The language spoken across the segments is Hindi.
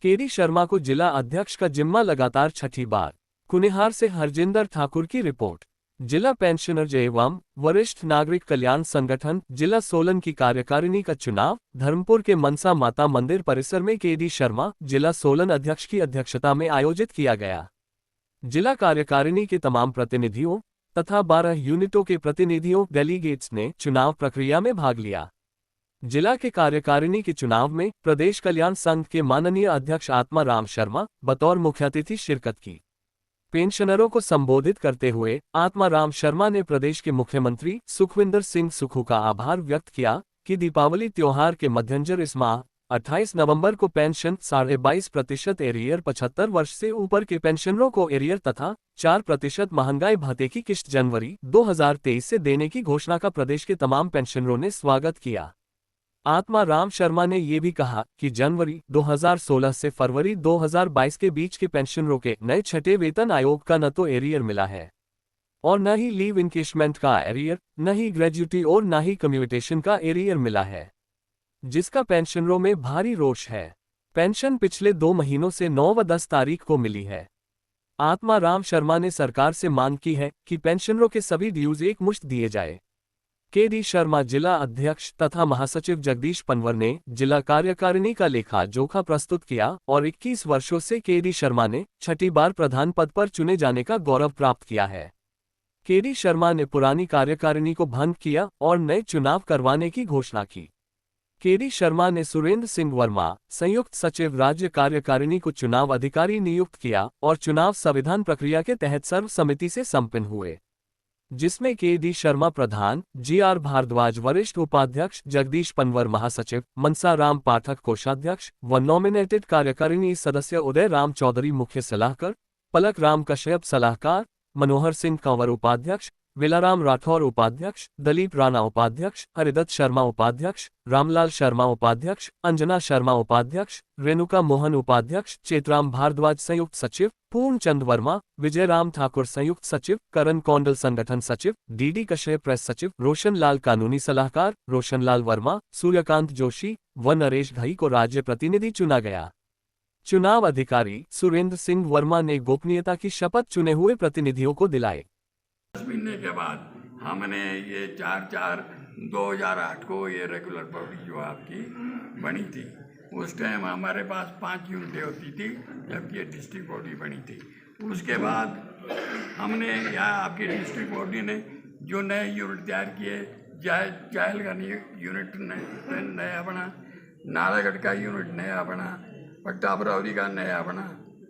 केडी शर्मा को जिला अध्यक्ष का जिम्मा लगातार छठी बार। कुनिहार से हरजिंदर ठाकुर की रिपोर्ट। जिला पेंशनर एवं वरिष्ठ नागरिक कल्याण संगठन जिला सोलन की कार्यकारिणी का चुनाव धर्मपुर के मनसा माता मंदिर परिसर में केडी शर्मा जिला सोलन अध्यक्ष की अध्यक्षता में आयोजित किया गया। जिला कार्यकारिणी के तमाम प्रतिनिधियों तथा 12 यूनिटों के प्रतिनिधियों डेलीगेट्स ने चुनाव प्रक्रिया में भाग लिया। जिला के कार्यकारिणी के चुनाव में प्रदेश कल्याण संघ के माननीय अध्यक्ष आत्मा राम शर्मा बतौर मुख्य अतिथि शिरकत की। पेंशनरों को संबोधित करते हुए आत्मा राम शर्मा ने प्रदेश के मुख्यमंत्री सुखविंदर सिंह सुक्खू का आभार व्यक्त किया कि दीपावली त्योहार के मद्देनजर इस माह 28 नवंबर को पेंशन 22.5% एरियर 75 वर्ष से ऊपर के पेंशनरों को एरियर तथा 4% महंगाई भत्ते की किस्त जनवरी 2023 से देने की घोषणा का प्रदेश के तमाम पेंशनरों ने स्वागत किया। आत्मा राम शर्मा ने ये भी कहा कि जनवरी 2016 से फरवरी 2022 के बीच के पेंशनरों के नए छठे वेतन आयोग का न तो एरियर मिला है और न ही लीव इनकेशमेंट का एरियर, न ही ग्रेजुटी और न ही कम्यूटेशन का एरियर मिला है, जिसका पेंशनरों में भारी रोष है। पेंशन पिछले 2 महीनों से 9 व 10 तारीख को मिली है। आत्मा राम शर्मा ने सरकार से मांग की है कि पेंशनरों के सभी ड्यूज एक मुश्त दिए जाए। केडी शर्मा जिला अध्यक्ष तथा महासचिव जगदीश पनवर ने जिला कार्यकारिणी का लेखा जोखा प्रस्तुत किया और 21 वर्षों से केडी शर्मा ने छठी बार प्रधान पद पर चुने जाने का गौरव प्राप्त किया है। केडी शर्मा ने पुरानी कार्यकारिणी को भंग किया और नए चुनाव करवाने की घोषणा की। केडी शर्मा ने सुरेंद्र सिंह वर्मा संयुक्त सचिव राज्य कार्यकारिणी को चुनाव अधिकारी नियुक्त किया और चुनाव संविधान प्रक्रिया के तहत सर्व समिति से संपन्न हुए, जिसमें केडी शर्मा प्रधान, GR भारद्वाज वरिष्ठ उपाध्यक्ष, जगदीश पनवर महासचिव, मनसा राम पाठक कोषाध्यक्ष व नॉमिनेटेड कार्यकारिणी सदस्य उदय राम चौधरी मुख्य सलाहकार, पलक राम कश्यप सलाहकार, मनोहर सिंह कंवर उपाध्यक्ष, विलाराम राठौर उपाध्यक्ष, दलीप राणा उपाध्यक्ष, हरिदत्त शर्मा उपाध्यक्ष, रामलाल शर्मा उपाध्यक्ष, अंजना शर्मा उपाध्यक्ष, रेणुका मोहन उपाध्यक्ष, चेतराम भारद्वाज संयुक्त सचिव, पूर्णचंद वर्मा, विजयराम ठाकुर संयुक्त सचिव, करण कौंडल संगठन सचिव, DD कश्यप प्रेस सचिव, रोशन लाल कानूनी सलाहकार, रोशन लाल वर्मा, सूर्यकांत जोशी व नरेश घई को राज्य प्रतिनिधि चुना गया। चुनाव अधिकारी सुरेंद्र सिंह वर्मा ने गोपनीयता की शपथ चुने हुए प्रतिनिधियों को दिलाए। 10 महीने के बाद हमने ये 4/4/2008 को ये रेगुलर बॉडी जो आपकी बनी थी, उस टाइम हमारे पास 5 यूनिटें होती थी जबकि ये डिस्ट्रिक्ट बॉडी बनी थी। उसके बाद हमने यहाँ आपकी डिस्ट्रिक्ट बॉडी ने जो नए यूनिट तैयार किए, जायल का यूनिट नया बना, नालागढ़ का यूनिट नया बना, पट्टा बरौरी का नया बना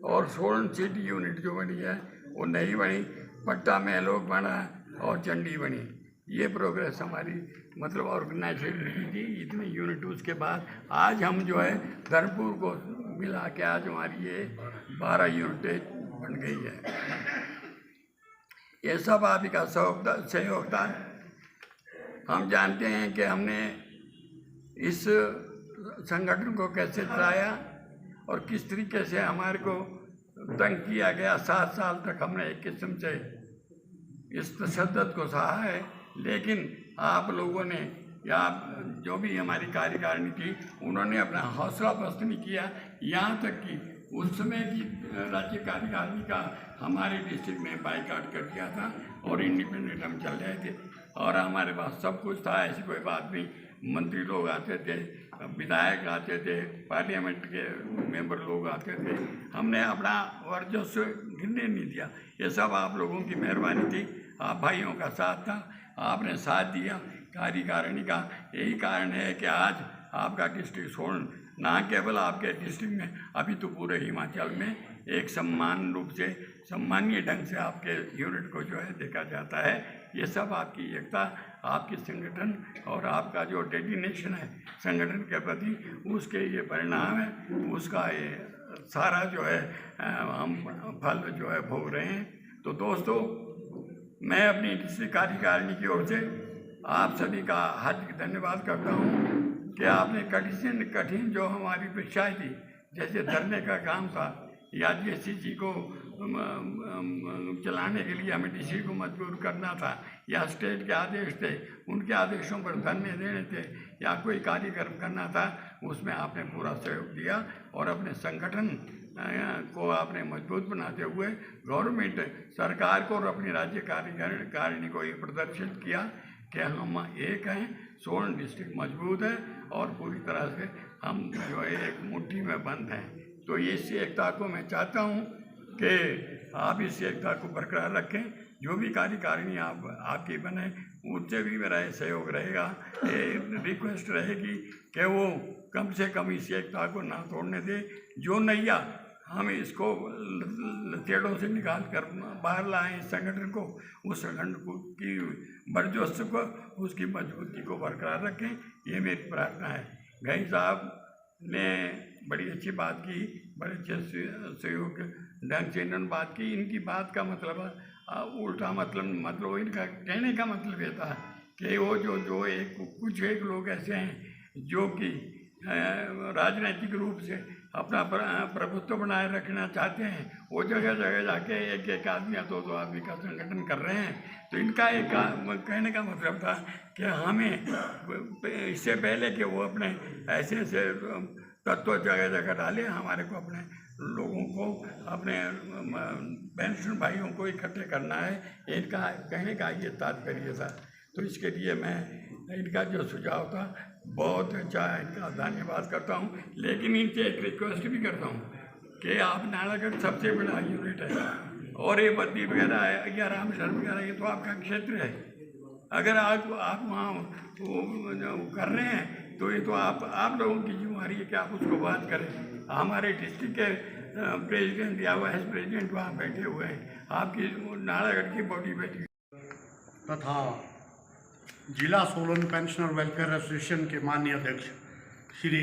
और सोलन सिटी यूनिट जो बनी है वो नई बनी, पट्टा मेलोक बना और चंडी बनी। ये प्रोग्रेस हमारी मतलब ऑर्गेनाइजेशन की थी इतने यूनिट। उसके बाद आज हम जो है धर्मपुर को मिला के आज हमारी ये 12 यूनिटें बन गई है। ये सब आप ही का सहयोग था। हम जानते हैं कि हमने इस संगठन को कैसे चलाया और किस तरीके से हमारे को तंग किया गया। 7 साल तक हमने एक किस्म से इस तशद्दुद को सहा है, लेकिन आप लोगों ने या जो भी हमारी कार्यकारिणी थी उन्होंने अपना हौसला पस्त नहीं किया। यहाँ तक कि उस समय की राज्य कार्यकारिणी का हमारे डिस्ट्रिक्ट में बाइकाट कर दिया था और इंडिपेंडेंट हम चल रहे थे और हमारे पास सब कुछ था, ऐसी कोई बात नहीं। मंत्री लोग आते थे, विधायक आते थे, पार्लियामेंट के मेंबर लोग आते थे, हमने अपना वर्चस्व गिरने नहीं दिया। ये सब आप लोगों की मेहरबानी थी, आप भाइयों का साथ था, आपने साथ दिया कार्यकारिणी का। यही कारण है कि आज आपका डिस्ट्रिक्ट सोलन ना केवल आपके डिस्ट्रिक्ट में, अभी तो पूरे हिमाचल में एक सम्मान रूप से सम्मानीय ढंग से आपके यूनिट को जो है देखा जाता है। ये सब आपकी एकता, आपकी संगठन और आपका जो डेडिकेशन है संगठन के प्रति, उसके ये परिणाम है। उसका ये सारा जो है हम फल जो है भोग रहे हैं। तो दोस्तों, मैं अपनी डिस्ट्रिक्ट कार्यकारिणी की ओर से आप सभी का हार्दिक धन्यवाद करता हूँ कि आपने कठिन जो हमारी परीक्षाएँ थी, जैसे धरने का काम था या GST को चलाने के लिए हमें डीसी को मजबूर करना था, या स्टेट के आदेश थे उनके आदेशों पर धरने देने थे, या कोई कार्यक्रम करना था, उसमें आपने पूरा सहयोग दिया और अपने संगठन को आपने मजबूत बनाते हुए गवर्नमेंट सरकार को और अपनी राज्य कार्यकारिणी को ये प्रदर्शित किया कि हम एक हैं, सोलन डिस्ट्रिक्ट मजबूत है और पूरी तरह से हम जो है एक मुट्ठी में बंद हैं। तो इस एकता को मैं चाहता हूँ कि आप इस एकता को बरकरार रखें। जो भी कार्यकारिणी आपकी बने उससे भी मेरा ये सहयोग रहेगा, ये रिक्वेस्ट रहेगी कि वो कम से कम इस एकता को ना तोड़ने दे। जो नैया हम इसको लतेड़ों से निकाल कर बाहर लाएं इस संगठन को, उस संगठन की बर्जोस्त को, उसकी मजबूती को बरकरार रखें, ये मेरी प्रार्थना है। गई साहब ने बड़ी अच्छी बात की, बड़े अच्छे सहयोग ढंग से इन्होंने बात की। इनकी बात का मतलब उल्टा मतलब इनका कहने का मतलब ये था कि वो जो कुछ एक लोग ऐसे हैं जो कि राजनीतिक रूप से अपना प्रभुत्व बनाए रखना चाहते हैं, वो जगह जगह जाके एक आदमी या दो आदमी का संगठन कर रहे हैं। तो इनका एक कहने का मतलब था कि हमें इससे पहले कि वो अपने ऐसे तत्व जगह जगह डाले, हमारे को अपने लोगों को, अपने पेंशन भाइयों को इकट्ठे करना है, इनका कहने का ये तात्पर्य था। तो इसके लिए मैं इनका जो सुझाव था बहुत अच्छा है, इनका धन्यवाद करता हूँ। लेकिन इनसे एक रिक्वेस्ट भी करता हूँ कि आप नालागढ़ सबसे बड़ा यूनिट है और ये बद्दी वगैरह है या रामशरण वगैरह, ये तो आपका क्षेत्र है। अगर आप वहाँ कर रहे हैं तो ये तो आप लोगों की जिम्मेदारी है कि आप उसको बात करें। हमारे डिस्ट्रिक्ट के प्रेसिडेंट या वाइस प्रेसिडेंट वहाँ बैठे हुए हैं, आपकी नालागढ़ की बॉडी बैठी तथा जिला सोलन पेंशनर वेलफेयर एसोसिएशन के माननीय अध्यक्ष श्री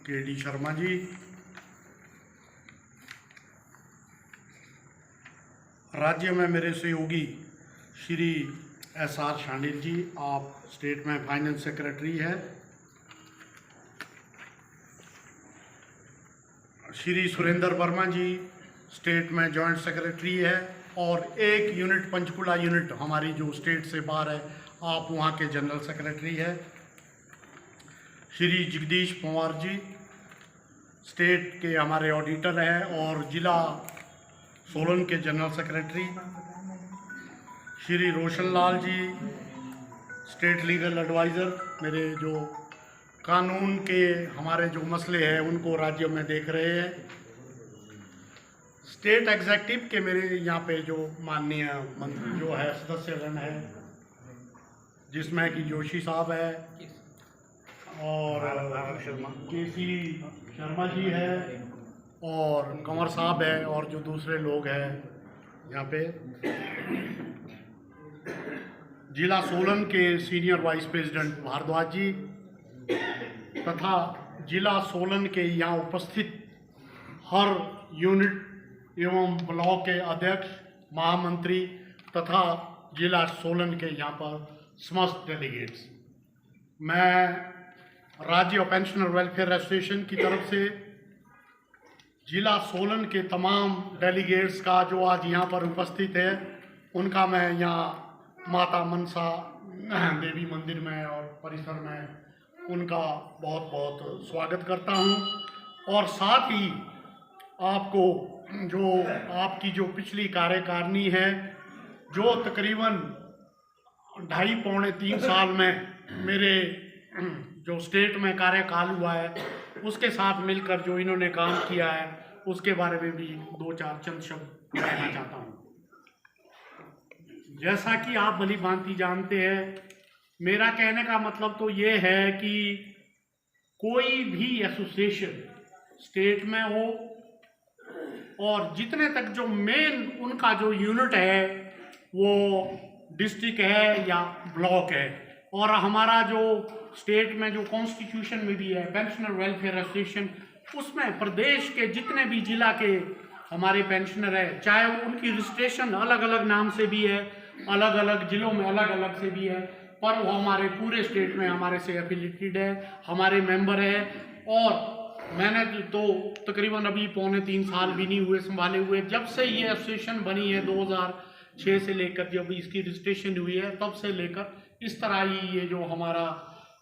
के.डी. शर्मा जी, राज्य में मेरे सहयोगी श्री एस.आर. शांडिल जी, आप स्टेट में फाइनेंस सेक्रेटरी है, श्री सुरेंद्र वर्मा जी स्टेट में जॉइंट सेक्रेटरी है, और एक यूनिट पंचकुला यूनिट हमारी जो स्टेट से बाहर है, आप वहाँ के जनरल सेक्रेटरी है, श्री जगदीश पंवार जी स्टेट के हमारे ऑडिटर हैं और जिला सोलन के general secretary, Shri Roshan Lal ji state legal adviser, मेरे जो कानून के हमारे जो मसले हैं उनको राज्य में देख रहे हैं, स्टेट एग्जीक्यूटिव के मेरे यहाँ पे जो माननीय मंत्री जो है सदस्यगण है, जिसमें कि जोशी साहब है और के.सी. शर्मा जी है और कंवर साहब है, और जो दूसरे लोग हैं यहाँ पे, जिला सोलन के सीनियर वाइस प्रेसिडेंट भारद्वाज जी तथा जिला सोलन के यहाँ उपस्थित हर यूनिट एवं ब्लॉक के अध्यक्ष, महामंत्री तथा जिला सोलन के यहाँ पर समस्त डेलीगेट्स, मैं राज्य पेंशनर वेलफेयर एसोसिएशन की तरफ से जिला सोलन के तमाम डेलीगेट्स का जो आज यहाँ पर उपस्थित है, उनका मैं यहाँ माता मनसा देवी मंदिर में और परिसर में उनका बहुत बहुत स्वागत करता हूँ। और साथ ही आपको जो आपकी जो पिछली कार्यकारिणी है, जो तकरीबन 2.5-3 साल में मेरे जो स्टेट में कार्यकाल हुआ है उसके साथ मिलकर जो इन्होंने काम किया है, उसके बारे में भी 2-4 चंद शब्द कहना चाहता हूँ। जैसा कि आप भली भांति जानते हैं, मेरा कहने का मतलब तो ये है कि कोई भी एसोसिएशन स्टेट में हो और जितने तक जो मेन उनका जो यूनिट है वो डिस्ट्रिक्ट है या ब्लॉक है, और हमारा जो स्टेट में जो कॉन्स्टिट्यूशन में भी है पेंशनर वेलफेयर एसोसिएशन, उसमें प्रदेश के जितने भी जिला के हमारे पेंशनर है, चाहे वो उनकी रजिस्ट्रेशन अलग अलग नाम से भी है, अलग अलग जिलों में अलग अलग से भी है, पर वो हमारे पूरे स्टेट में हमारे से एफिलिएटेड है, हमारे मेंबर है। और मैंने तो तकरीबन अभी 2.25 साल भी नहीं हुए संभाले हुए। जब से ये एसोसिएशन बनी है 2006 से लेकर जब इसकी रजिस्ट्रेशन हुई है तब से लेकर इस तरह ही ये जो हमारा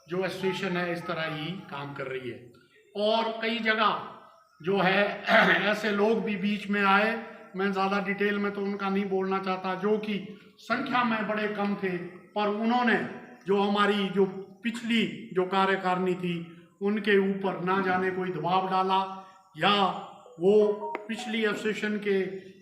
जो एसोसिएशन है इस तरह ही काम कर रही है। और कई जगह जो है ऐसे लोग भी बीच में आए, मैं ज़्यादा डिटेल में तो उनका नहीं बोलना चाहता, जो कि संख्या में बड़े कम थे, पर उन्होंने जो हमारी जो पिछली जो कार्यकारिणी थी उनके ऊपर ना जाने कोई दबाव डाला, या वो पिछली एसोसिएशन के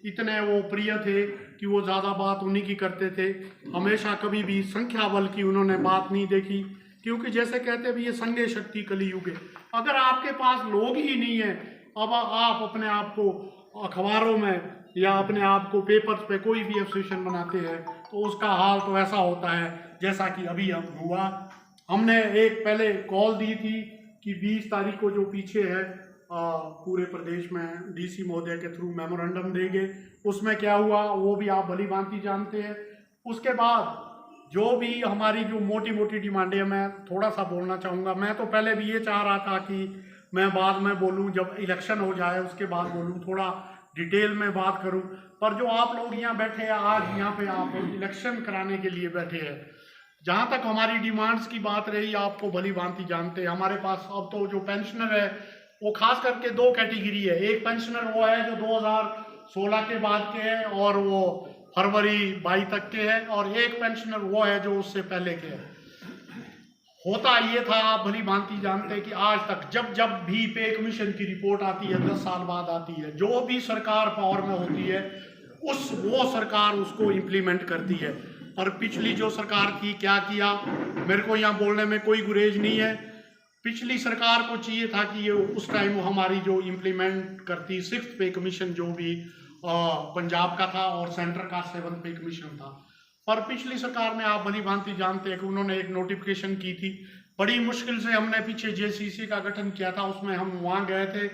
इतने वो प्रिय थे कि वो ज़्यादा बात उन्हीं की करते थे। हमेशा कभी भी संख्या बल की उन्होंने बात नहीं देखी, क्योंकि जैसे कहते भी ये संघे शक्ति कलयुग है। अगर आपके पास लोग ही नहीं है, अब आप अपने आप को अखबारों में या अपने आप को पेपर्स पे कोई भी एसोसिएशन बनाते हैं तो उसका हाल तो ऐसा होता है जैसा कि अभी अब हुआ। हमने एक पहले कॉल दी थी कि 20 तारीख को जो पीछे है पूरे प्रदेश में डीसी महोदय के थ्रू मेमोरेंडम देंगे। उसमें क्या हुआ वो भी आप भली भांति जानते हैं। उसके बाद जो भी हमारी जो मोटी मोटी डिमांडें हैं, मैं थोड़ा सा बोलना चाहूँगा। मैं तो पहले भी ये चाह रहा था कि मैं बाद में बोलूँ, जब इलेक्शन हो जाए उसके बाद बोलूँ, थोड़ा डिटेल में बात करूँ। पर जो आप लोग यहाँ बैठे हैं आज, यहाँ पे आप इलेक्शन कराने के लिए बैठे हैं। जहाँ तक हमारी डिमांड्स की बात रही, आपको भली भांति जानते हैं, हमारे पास अब तो जो पेंशनर है वो खास करके 2 कैटेगरी है। एक पेंशनर वो है जो 2016 के बाद के हैं और वो फरवरी 22 तक के हैं, और एक पेंशनर वो है जो उससे पहले के हैं। होता ये था, आप भली भांति जानते हैं कि आज तक जब जब भी पे कमीशन की रिपोर्ट आती है 10 साल बाद आती है, जो भी सरकार पावर में होती है वो सरकार उसको इम्प्लीमेंट करती है। और पिछली जो सरकार थी क्या किया, मेरे को यहाँ बोलने में कोई गुरेज नहीं है। पिछली सरकार को चाहिए था कि ये उस टाइम हमारी जो इम्प्लीमेंट करती 6th पे कमीशन जो भी पंजाब का था और सेंटर का 7th पे कमीशन था। पर पिछली सरकार में आप भली भांति जानते हैं कि उन्होंने एक नोटिफिकेशन की थी। बड़ी मुश्किल से हमने पीछे जेसीसी का गठन किया था, उसमें हम वहाँ गए थे।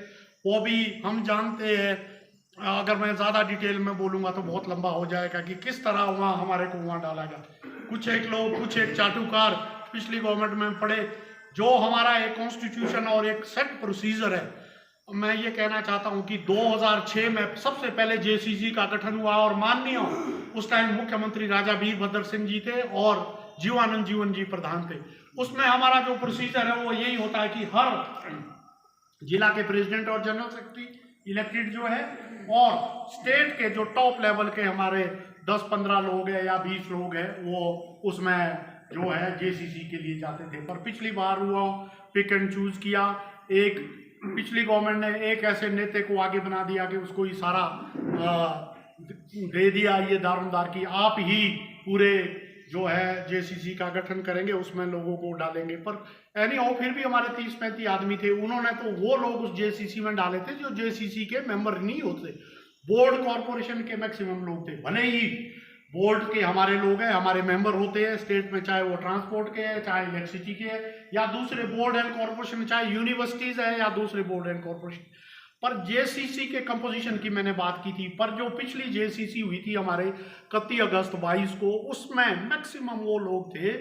वो भी हम जानते हैं, अगर मैं ज़्यादा डिटेल में बोलूँगा तो बहुत लंबा हो जाएगा कि किस तरह वहाँ हमारे को वहाँ डाला गया। कुछ एक लोग, कुछ एक चाटुकार पिछली गवर्नमेंट में पड़े। जो हमारा एक कॉन्स्टिट्यूशन और एक सेट प्रोसीजर है, मैं ये कहना चाहता हूँ कि 2006 में सबसे पहले जेसीसी का गठन हुआ और माननीय उस टाइम मुख्यमंत्री राजा वीरभद्र सिंह जी थे और जीवानंद जीवन जी प्रधान थे। उसमें हमारा जो प्रोसीजर है वो यही होता है कि हर जिला के प्रेसिडेंट और जनरल सेक्रेटरी इलेक्टेड जो है, और स्टेट के जो टॉप लेवल के हमारे 10-15 लोग हैं या 20 लोग हैं, वो उसमें जो है जेसीसी के लिए जाते थे। पर पिछली बार वो पिक एंड चूज किया। एक पिछली गवर्नमेंट ने एक ऐसे नेता को आगे बना दिया कि उसको ही सारा दे दिया ये दारोमदार की आप ही पूरे जो है जेसीसी का गठन करेंगे, उसमें लोगों को डालेंगे। पर एनी हाउ फिर भी हमारे 30-35 आदमी थे, उन्होंने तो वो लोग उस जेसीसी में डाले थे जो जेसीसी के मेंबर नहीं होते। बोर्ड कॉरपोरेशन के मैक्सिमम लोग थे। भले ही बोर्ड के हमारे लोग हैं, हमारे मेंबर होते हैं स्टेट में, चाहे वो ट्रांसपोर्ट के हैं, चाहे इलेक्ट्रिसिटी के हैं, या दूसरे बोर्ड एंड कॉरपोरेशन, चाहे यूनिवर्सिटीज है या दूसरे बोर्ड एंड कॉरपोरेशन। पर जेसीसी के कंपोजिशन की मैंने बात की थी, पर जो पिछली जेसीसी हुई थी हमारे 31 अगस्त 22 को, उसमें मैक्सिमम वो लोग थे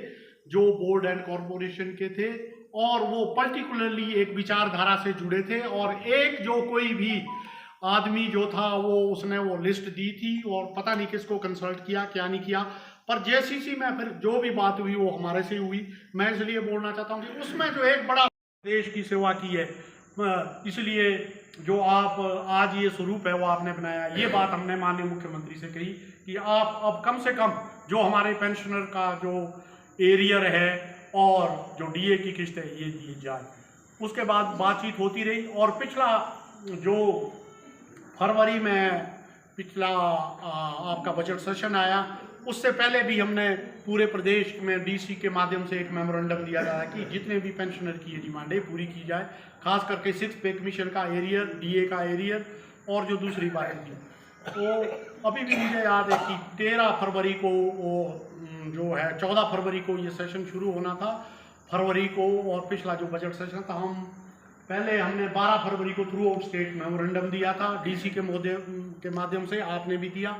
जो बोर्ड एंड कॉरपोरेशन के थे और वो पर्टिकुलरली एक विचारधारा से जुड़े थे। और एक जो कोई भी आदमी जो था वो उसने वो लिस्ट दी थी और पता नहीं किसको कंसल्ट किया क्या नहीं किया। पर जेसीसी में फिर जो भी बात हुई वो हमारे से हुई। मैं इसलिए बोलना चाहता हूँ कि उसमें जो एक बड़ा देश की सेवा की है, इसलिए जो आप आज ये स्वरूप है वो आपने बनाया। ये बात हमने माननीय मुख्यमंत्री से कही कि आप अब कम से कम जो हमारे पेंशनर का जो एरियर है और जो डीए की किस्त है ये दी जाए। उसके बाद बातचीत होती रही और पिछला जो फरवरी में पिछला आपका बजट सेशन आया, उससे पहले भी हमने पूरे प्रदेश में डीसी के माध्यम से एक मेमोरेंडम दिया गया कि जितने भी पेंशनर की ये डिमांडें पूरी की जाए, खास करके 6th पे कमीशन का एरियर, डीए का एरियर और जो दूसरी बातें थी। तो अभी भी मुझे याद है कि 13 फरवरी को वो जो है 14 फरवरी को ये सेशन शुरू होना था फरवरी को, और पिछला जो बजट सेशन था हमने 12 फरवरी को थ्रू आउट स्टेट मेमोरेंडम दिया था डीसी के माध्यम से, आपने भी दिया।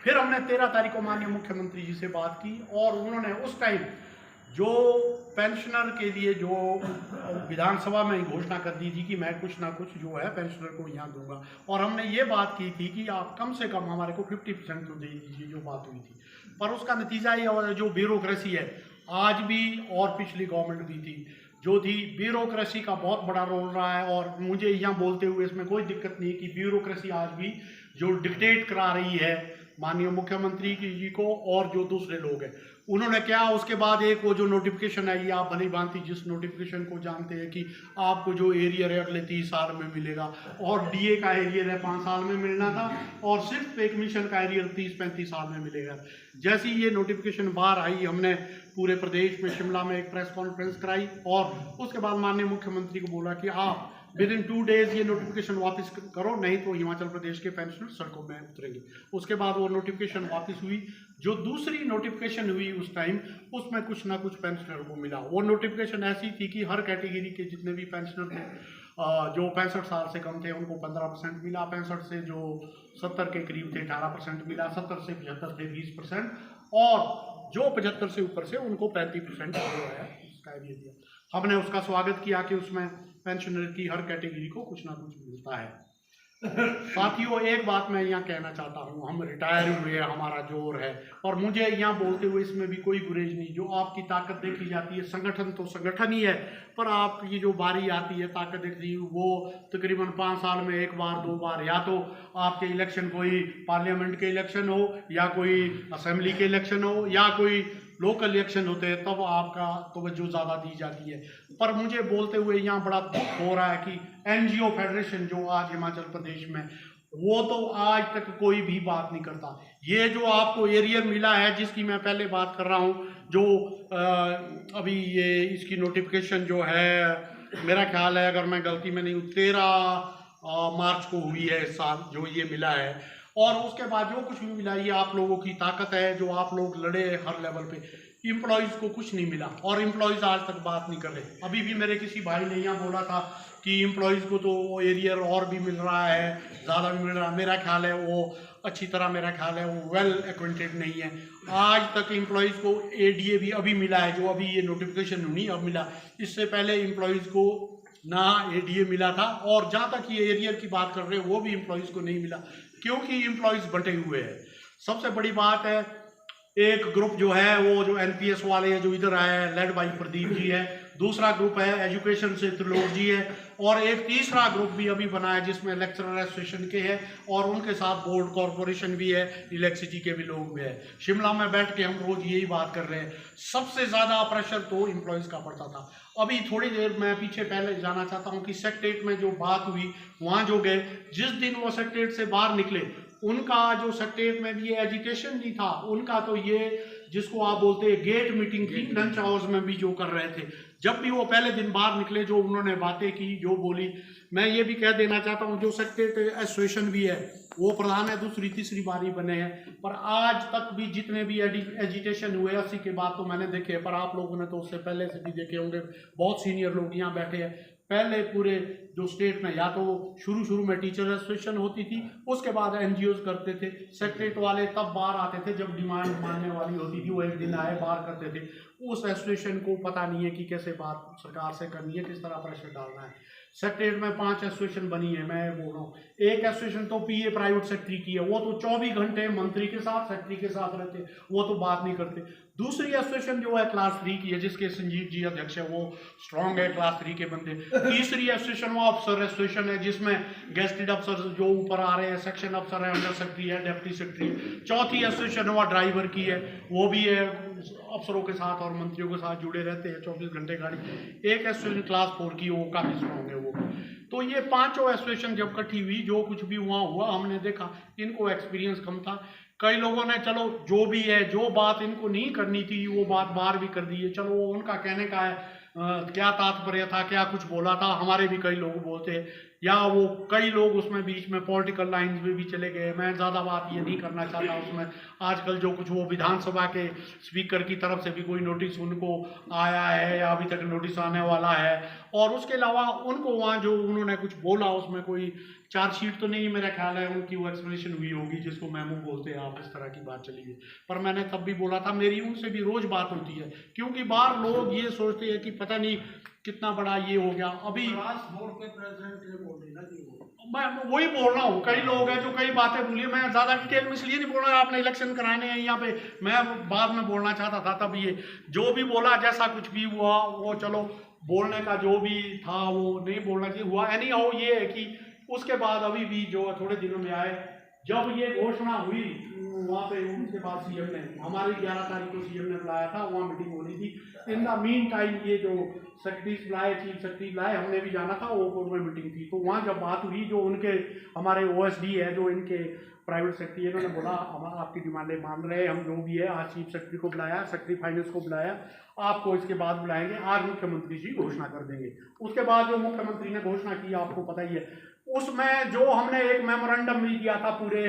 फिर हमने 13 तारीख को माननीय मुख्यमंत्री जी से बात की और उन्होंने उस टाइम जो पेंशनर के लिए जो विधानसभा में घोषणा कर दी थी कि मैं कुछ ना कुछ जो है पेंशनर को यहाँ दूंगा, और हमने ये बात की थी कि आप कम से कम हमारे को 50% तो दे दीजिए, जो बात हुई थी। पर उसका नतीजा ये और जो ब्यूरोक्रेसी है आज भी और पिछली गवर्नमेंट भी थी जो थी, ब्यूरोक्रेसी का बहुत बड़ा रोल रहा है। और मुझे यहाँ बोलते हुए इसमें कोई दिक्कत नहीं कि ब्यूरोक्रेसी आज भी जो डिक्टेट करा रही है माननीय मुख्यमंत्री जी को और जो दूसरे लोग हैं उन्होंने क्या, उसके बाद एक वो जो नोटिफिकेशन आई, आप भली भांति जिस नोटिफिकेशन को जानते हैं कि आपको जो एरियर है अगले 30 साल में मिलेगा, और डीए का एरियर है 5 साल में मिलना था, और सिर्फ एक मिशन का एरियर 30-35 साल में मिलेगा। जैसी ये नोटिफिकेशन बाहर आई, हमने पूरे प्रदेश में शिमला में एक प्रेस कॉन्फ्रेंस कराई और उसके बाद माननीय मुख्यमंत्री को बोला कि आप विद इन 2 डेज ये नोटिफिकेशन वापस करो, नहीं तो हिमाचल प्रदेश के पेंशनर सड़कों में उतरेंगे। उसके बाद वो नोटिफिकेशन वापस हुई। जो दूसरी नोटिफिकेशन हुई उस टाइम, उसमें कुछ ना कुछ पेंशनर को मिला। वो नोटिफिकेशन ऐसी थी कि हर कैटेगरी के जितने भी पेंशनर थे जो 65 साल से कम थे उनको 15% मिला, 65 से जो 70 के करीब थे 18% मिला, 70 से 75 थे 20%, और जो 75 से ऊपर से उनको 35% जो है उसका एरिया दिया। हमने उसका स्वागत किया कि उसमें पेंशनर की हर कैटेगरी को कुछ ना कुछ मिलता है। साथियों, एक बात मैं यहाँ कहना चाहता हूँ, हम रिटायर हुए, हमारा जोर है, और मुझे यहाँ बोलते हुए इसमें भी कोई गुरेज नहीं। जो आपकी ताकत देखी जाती है, संगठन तो संगठन ही है, पर आपकी जो बारी आती है ताकत देखती है, वो तकरीबन 5 साल में 1 बार 2 बार, या तो आपके इलेक्शन कोई पार्लियामेंट के इलेक्शन हो, या कोई असेंबली के इलेक्शन हो, या कोई लोकल इलेक्शन होते हैं, तब आपका तवज्जो ज़्यादा दी जाती है। पर मुझे बोलते हुए यहाँ बड़ा दुख हो रहा है कि एनजीओ फेडरेशन जो आज हिमाचल प्रदेश में, वो तो आज तक कोई भी बात नहीं करता। ये जो आपको एरियर मिला है जिसकी मैं पहले बात कर रहा हूँ, जो अभी ये इसकी नोटिफिकेशन जो है, मेरा ख्याल है अगर मैं गलती में नहीं हूँ 13 मार्च को हुई है इस साल जो ये मिला है, और उसके बाद जो कुछ भी मिला ये आप लोगों की ताकत है, जो आप लोग लड़े हर लेवल पे। इम्प्लॉयज़ को कुछ नहीं मिला और इम्प्लॉयज़ आज तक बात नहीं कर रहे। अभी भी मेरे किसी भाई ने यहाँ बोला था कि इम्प्लॉयज़ को तो एरियर और भी मिल रहा है, ज़्यादा भी मिल रहा है। मेरा ख्याल है वो अच्छी तरह, मेरा ख्याल है वो वेल एक्वेंटेड नहीं है। आज तक इम्प्लॉयज़ को एडीए भी अभी मिला है, जो अभी ये नोटिफिकेशन हुई अब मिला। इससे पहले इम्प्लॉयज़ को ना एडीए मिला था, और जहाँ तक ये एरियर की बात कर रहे हैं वो भी इम्प्लॉयज़ को नहीं मिला, क्योंकि इम्प्लॉयज़ बंटे हुए हैं। सबसे बड़ी बात है, एक ग्रुप जो है वो जो एनपीएस वाले हैं जो इधर आए हैं, लेड बाई प्रदीप जी है, दूसरा ग्रुप है एजुकेशन से त्रिलोक जी है, और एक तीसरा ग्रुप भी अभी बना है जिसमें लेक्चरर एसोसिएशन के हैं, और उनके साथ बोर्ड कॉरपोरेशन भी है, इलेक्ट्रिसिटी के भी लोग भी है। शिमला में बैठ के हम रोज यही बात कर रहे हैं, सबसे ज़्यादा प्रेशर तो इम्प्लॉयज़ का पड़ता था। अभी थोड़ी देर मैं पीछे पहले जाना चाहता हूँ कि सेक्रेटेरिएट में जो बात हुई, वहाँ जो गए, जिस दिन वो सेक्रेटेरिएट से बाहर निकले, उनका जो सेक्रेटेरिएट में भी एजुकेशन नहीं था, उनका तो ये जिसको आप बोलते हैं गेट मीटिंग थी, लंच हाउस में भी जो कर रहे थे। जब भी वो पहले दिन बाहर निकले, जो उन्होंने बातें की, जो बोली, मैं ये भी कह देना चाहता हूँ जो सेक्रेटेरिएट एसोसिएशन भी है वो प्रधान है, दूसरी तीसरी बारी बने हैं, पर आज तक भी जितने भी एजिटेशन हुए 80 के बाद तो मैंने देखे, पर आप लोगों ने तो उससे पहले से भी देखे होंगे। बहुत सीनियर लोग यहाँ बैठे हैं। पहले पूरे जो स्टेट में या तो शुरू में टीचर एसोसिएशन होती थी, उसके बाद एनजीओज करते थे। सेक्रेटेरिएट वाले तब बाहर आते थे जब डिमांड मानने वाली होती थी, वो एक दिन आए बाहर करते थे। उस एसोसिएशन को पता नहीं है कि कैसे बात सरकार से करनी है, किस तरह प्रेशर डालना है। सेक्रेटेरिएट में 5 एसोसिएशन बनी है, मैं बोल रहा हूँ। एक एसोसिएशन तो पीए प्राइवेट सेक्रेटरी की है, वो तो 24 घंटे मंत्री के साथ, सेक्रेटरी के साथ रहते, वो तो बात नहीं करते। दूसरी एसोसिएशन जो है क्लास 3 की है, जिसके संजीव जी अध्यक्ष है, वो स्ट्रांग है क्लास 3 के बंदे। तीसरी एसोसिएशन वो अफसर एसोसिएशन है, जिसमें गेस्टेड अफसर जो ऊपर आ रहे हैं, सेक्शन अफसर है, अंडर सेक्रेटरी है, डिप्टी सेक्रेटरी। चौथी एसोसिएशन वो ड्राइवर की है, वो भी है अफसरों के साथ और मंत्रियों के साथ जुड़े रहते हैं, 24 घंटे गाड़ी। एक एसोसिएशन क्लास 4 की, वो काफ़ी स्ट्रांग है वो। तो ये 5 एसोसिएशन जब इकट्ठी हुई, जो कुछ भी वहाँ हुआ हमने देखा, इनको एक्सपीरियंस कम था। कई लोगों ने चलो जो भी है, जो बात इनको नहीं करनी थी वो बात बाहर भी कर दी है, चलो वो उनका कहने का है, क्या तात्पर्य था, क्या कुछ बोला था। हमारे भी कई लोग बोलते हैं, या वो कई लोग उसमें बीच में पॉलिटिकल लाइंस में भी चले गए। मैं ज़्यादा बात ये नहीं करना चाहता उसमें। आजकल जो कुछ वो विधानसभा के स्पीकर की तरफ से भी कोई नोटिस उनको आया है या अभी तक नोटिस आने वाला है, और उसके अलावा उनको वहाँ जो उन्होंने कुछ बोला उसमें कोई चार्जशीट तो नहीं, मेरा ख्याल है उनकी वो एक्सप्लेनेशन हुई होगी जिसको मेमो बोलते हैं आप, इस तरह की बात चली है। पर मैंने तब भी बोला था, मेरी उनसे भी रोज बात होती है, क्योंकि बाहर लोग ये सोचते हैं कि पता नहीं कितना बड़ा ये हो गया। अभी बोर्ड के प्रेसिडेंट ने बोल दी ना कि मैं वही बोल रहा हूँ, कई लोग हैं जो कई बातें भूलिए, मैं ज़्यादा डिटेल में इसलिए नहीं बोल रहा, आपने इलेक्शन कराने हैं यहाँ पे, मैं बाद में बोलना चाहता था। तब ये जो भी बोला, जैसा कुछ भी हुआ वो चलो, बोलने का जो भी था वो नहीं बोलना चाहिए, हुआ एनी हाउ। ये है कि उसके बाद अभी भी जो थोड़े दिनों में आए, जब ये घोषणा हुई वहाँ पे, उसके बाद सीएम ने हमारी 11 तारीख को सीएम ने बुलाया था, वहाँ मीटिंग होनी थी। इन द मीन टाइम ये जो सेक्रेटरीज बुलाए, चीफ सेक्रेटरी बुलाए, हमने भी जाना था, ओपुर में मीटिंग थी। तो वहाँ जब बात हुई, जो उनके हमारे OSD है, जो इनके प्राइवेट सेक्रेटरी, इन्होंने बोला हम आपकी डिमांडें मान रहे हैं, हम जो भी है, आज चीफ सेक्रेटरी को बुलाया, सेक्रेटरी फाइनेंस को बुलाया, आपको इसके बाद बुलाएंगे, आज मुख्यमंत्री जी घोषणा कर देंगे। उसके बाद जो मुख्यमंत्री ने घोषणा की, आपको पता ही है, उसमें जो हमने एक मेमोरेंडम भी दिया था पूरे